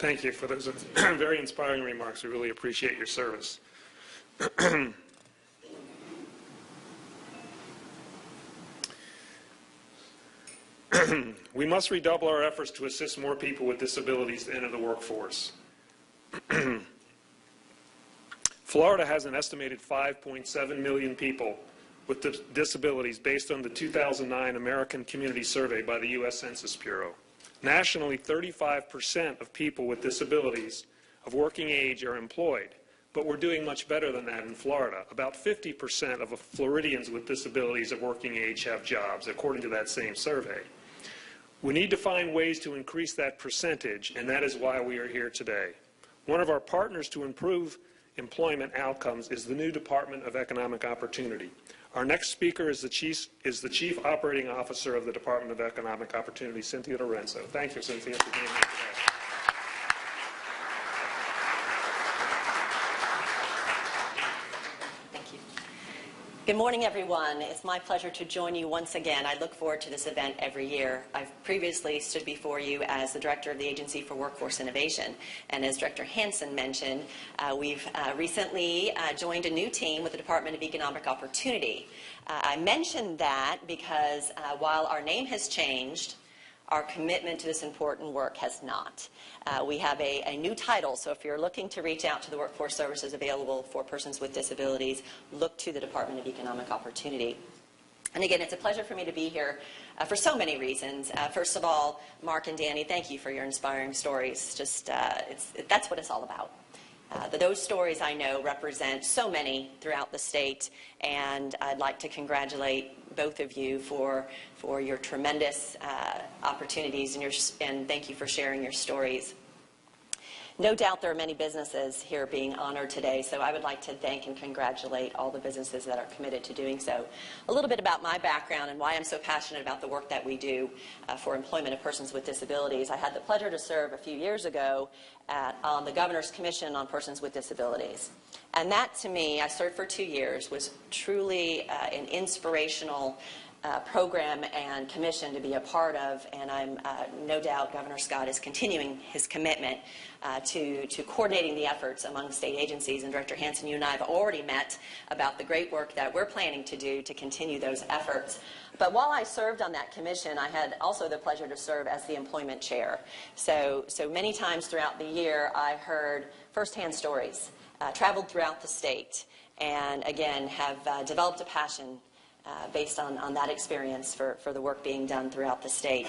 Thank you for those very inspiring remarks. We really appreciate your service. We must redouble our efforts to assist more people with disabilities to enter the workforce. Florida has an estimated 5.7 million people with disabilities based on the 2009 American Community Survey by the U.S. Census Bureau. Nationally, 35% of people with disabilities of working age are employed, but we're doing much better than that in Florida. About 50% of Floridians with disabilities of working age have jobs, according to that same survey. We need to find ways to increase that percentage, and that is why we are here today. One of our partners to improve employment outcomes is the new Department of Economic Opportunity. Our next speaker is the Chief Operating Officer of the Department of Economic Opportunity, Cynthia Lorenzo. Thank you, Cynthia, for being here today. Good morning, everyone. It's my pleasure to join you once again. I look forward to this event every year. I've previously stood before you as the Director of the Agency for Workforce Innovation. And as Director Hansen mentioned, we've recently joined a new team with the Department of Economic Opportunity. I mentioned that because while our name has changed, our commitment to this important work has not. We have a new title, so if you're looking to reach out to the workforce services available for persons with disabilities, look to the Department of Economic Opportunity. And again, it's a pleasure for me to be here for so many reasons. First of all, Mark and Danny, thank you for your inspiring stories. That's what it's all about. Those stories, I know, represent so many throughout the state, and I'd like to congratulate both of you for your tremendous opportunities and thank you for sharing your stories. No doubt there are many businesses here being honored today, so I would like to thank and congratulate all the businesses that are committed to doing so. A little bit about my background and why I'm so passionate about the work that we do for employment of persons with disabilities. I had the pleasure to serve a few years ago on the Governor's Commission on Persons with Disabilities. And that, to me, I served for 2 years, was truly an inspirational program and commission to be a part of, and I'm no doubt Governor Scott is continuing his commitment to coordinating the efforts among state agencies. And Director Hansen, you and I have already met about the great work that we're planning to do to continue those efforts. But while I served on that commission, I had also the pleasure to serve as the employment chair. So many times throughout the year, I heard firsthand stories, traveled throughout the state, and again have developed a passion based on that experience for the work being done throughout the state.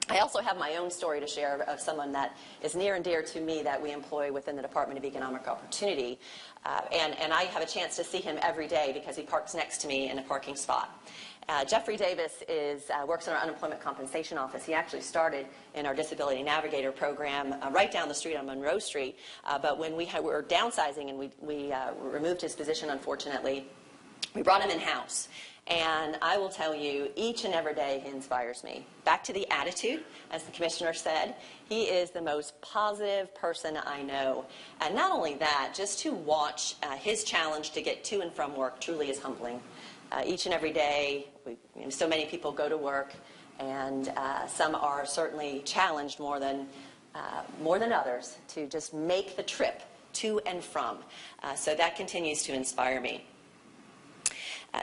I also have my own story to share of someone that is near and dear to me that we employ within the Department of Economic Opportunity. And I have a chance to see him every day because he parks next to me in a parking spot. Jeffrey Davis works in our unemployment compensation office. He actually started in our Disability Navigator program right down the street on Monroe Street. But when we were downsizing and we removed his position, unfortunately, we brought him in-house. And I will tell you, each and every day he inspires me. Back to the attitude, as the commissioner said, he is the most positive person I know. And not only that, just to watch his challenge to get to and from work truly is humbling. Each and every day, so many people go to work, and some are certainly challenged more than others to just make the trip to and from. So that continues to inspire me.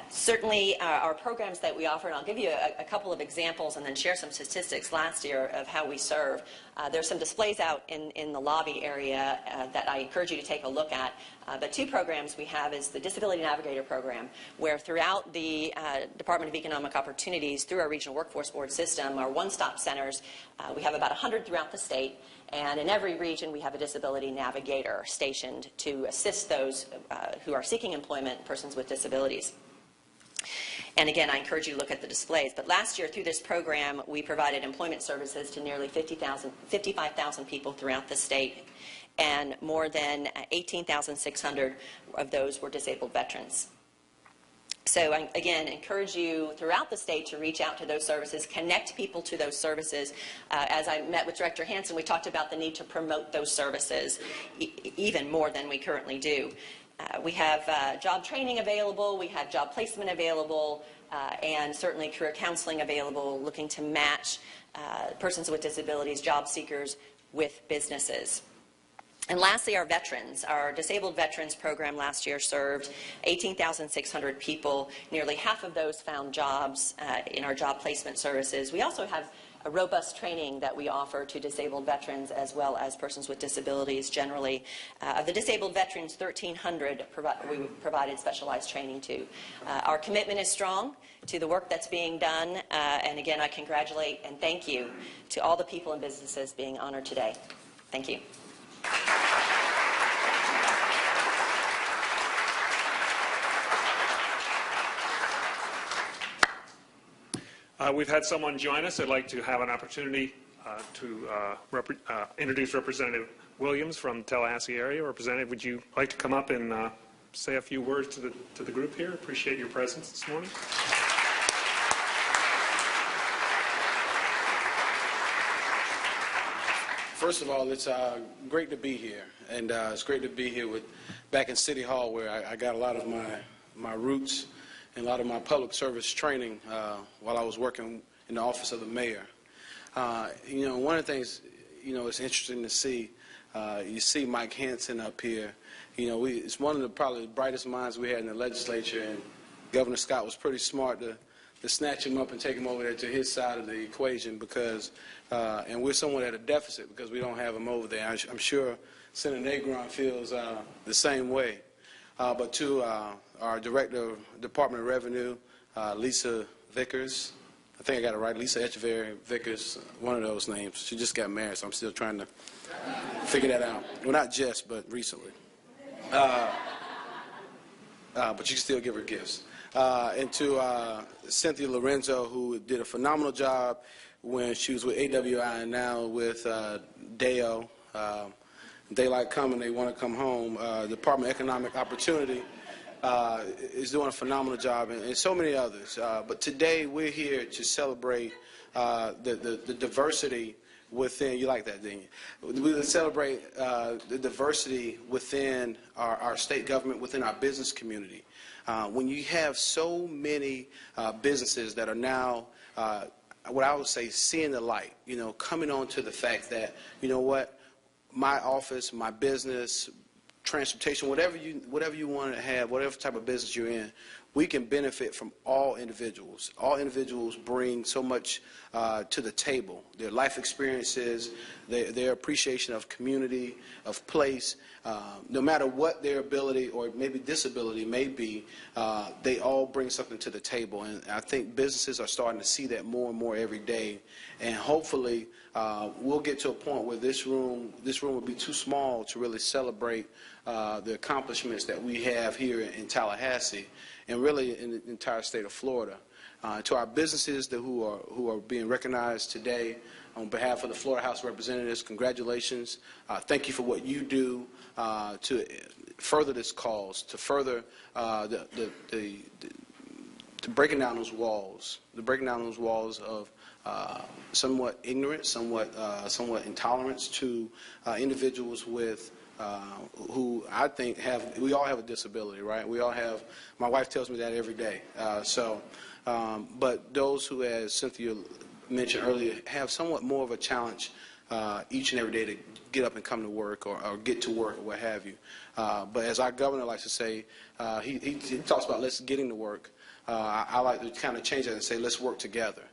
Certainly our programs that we offer, and I'll give you a couple of examples and then share some statistics last year of how we serve. There's some displays out in the lobby area that I encourage you to take a look at. But 2 programs we have is the Disability Navigator program, where throughout the Department of Economic Opportunities, through our Regional Workforce Board system, our one-stop centers, we have about 100 throughout the state. And in every region, we have a disability navigator stationed to assist those who are seeking employment, persons with disabilities. And again, I encourage you to look at the displays. But last year, through this program, we provided employment services to nearly 55,000 people throughout the state. And more than 18,600 of those were disabled veterans. So I, again, encourage you throughout the state to reach out to those services, connect people to those services. As I met with Director Hansen, we talked about the need to promote those services even more than we currently do. We have job training available, we have job placement available, and certainly career counseling available, looking to match persons with disabilities, job seekers, with businesses. And lastly, our veterans. Our Disabled Veterans Program last year served 18,600 people. Nearly half of those found jobs in our job placement services. We also have a robust training that we offer to disabled veterans as well as persons with disabilities generally. Of the disabled veterans, 1,300 we provided specialized training to. Our commitment is strong to the work that's being done, and again, I congratulate and thank you to all the people and businesses being honored today. Thank you. We've had someone join us. I'd like to have an opportunity to introduce Representative Williams from the Tallahassee area. Representative, would you like to come up and say a few words to the group here? Appreciate your presence this morning. First of all, it's great to be here, and it's great to be here back in City Hall, where I got a lot of my roots and a lot of my public service training while I was working in the office of the mayor. One of the things, it's interesting to see. You see Mike Hansen up here. It's one of the probably the brightest minds we had in the legislature, and Governor Scott was pretty smart to snatch him up and take him over there to his side of the equation because, and we're somewhat at a deficit because we don't have him over there. I'm sure Senator Negron feels the same way. But to our Director of Department of Revenue, Lisa Vickers, I think I got it right, Lisa Echeverry Vickers, one of those names. She just got married, so I'm still trying to figure that out. Well, not just, but recently. But you can still give her gifts. And to Cynthia Lorenzo, who did a phenomenal job when she was with AWI and now with DAO. Daylight Coming, They Want to Come Home. Department of Economic Opportunity is doing a phenomenal job, and so many others. But today we're here to celebrate the diversity within, you like that, didn't you? We celebrate the diversity within our state government, within our business community. When you have so many businesses that are now, what I would say, seeing the light, coming on to the fact that, my office, my business, transportation, whatever you want to have, whatever type of business you're in, we can benefit from all individuals. All individuals bring so much to the table. Their life experiences, their appreciation of community, of place. No matter what their ability or maybe disability may be, they all bring something to the table. And I think businesses are starting to see that more and more every day. And hopefully we'll get to a point where this room will be too small to really celebrate the accomplishments that we have here in Tallahassee and really in the entire state of Florida. To our businesses who are being recognized today, on behalf of the Florida House of Representatives, congratulations. Thank you for what you do to further this cause, to further the breaking down those walls, of somewhat ignorance, somewhat intolerance to individuals with who I think we all have a disability, right? We all have, my wife tells me that every day. But those who, as Cynthia mentioned earlier, have somewhat more of a challenge each and every day to get up and come to work or get to work or what have you. But as our governor likes to say, he talks about let's getting to work. I like to kind of change that and say let's work together.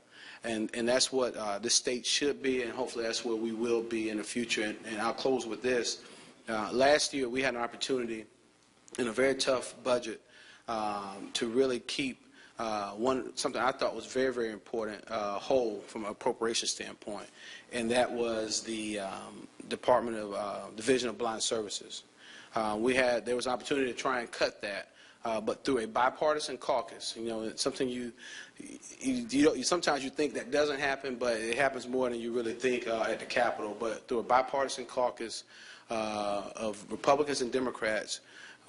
And that's what this state should be, and hopefully that's where we will be in the future. And I'll close with this. Last year we had an opportunity in a very tough budget to really keep something I thought was very, very important whole from an appropriation standpoint, and that was the Department of Division of Blind Services. There was an opportunity to try and cut that, but through a bipartisan caucus. It's something sometimes you think that doesn't happen, but it happens more than you really think at the Capitol. But through a bipartisan caucus of Republicans and Democrats,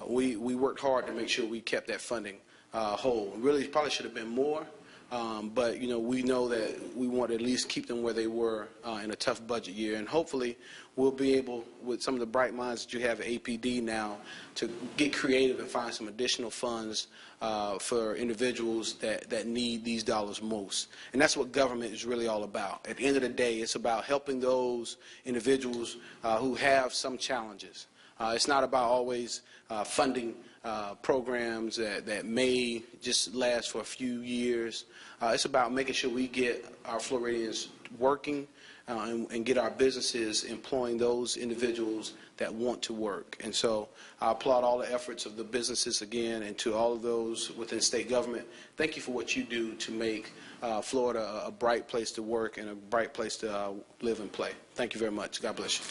we worked hard to make sure we kept that funding whole. Really, it probably should have been more, But, you know, we know that we want to at least keep them where they were in a tough budget year. And hopefully we'll be able, with some of the bright minds that you have at APD now, to get creative and find some additional funds for individuals that need these dollars most. And that's what government is really all about. At the end of the day, it's about helping those individuals who have some challenges. It's not about always funding programs that may just last for a few years. It's about making sure we get our Floridians working and get our businesses employing those individuals that want to work. And so I applaud all the efforts of the businesses again, and to all of those within state government. Thank you for what you do to make Florida a bright place to work and a bright place to live and play. Thank you very much. God bless you.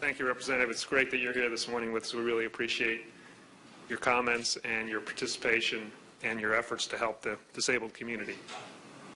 Thank you, Representative. It's great that you're here this morning with us. We really appreciate your comments and your participation and your efforts to help the disabled community.